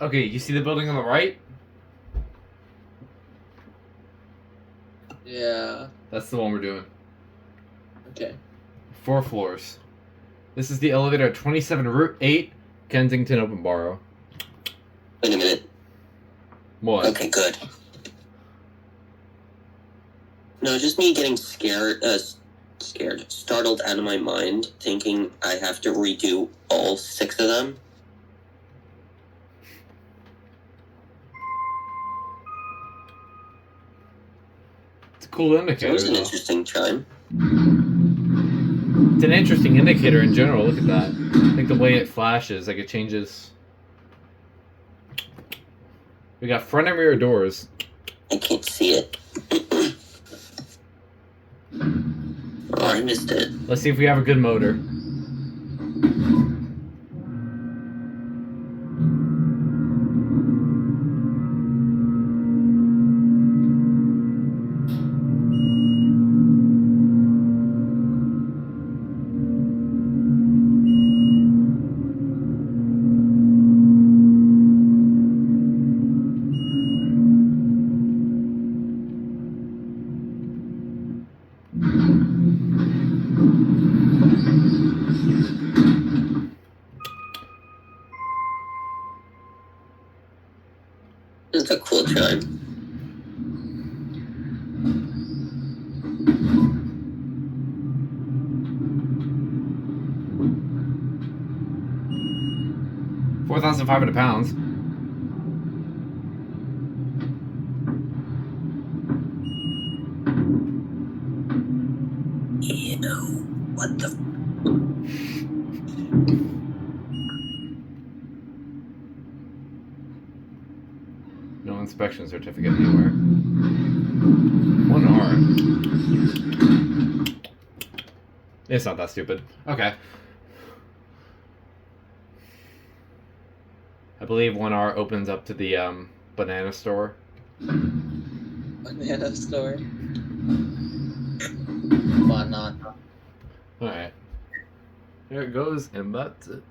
Okay, you see the building on the right? Yeah. That's the one we're doing. Okay. 4 floors. This is the elevator at 27 Route 8, Kensington, Openborough. Wait a minute. What? Okay, good. No, just me getting startled out of my mind, thinking I have to redo all 6 of them. It's a cool indicator. That was an interesting chime. It's an interesting indicator in general. Look at that. I think the way it flashes, like it changes. We got front and rear doors. I can't see it. Oh, I missed it. Let's see if we have a good motor. That's a cool chime. £4,500. Ew. What the... No inspection certificate anywhere. 1R. It's not that stupid. Okay. I believe 1R opens up to the banana store. Banana store. Why not? Alright. There it goes, and that's it.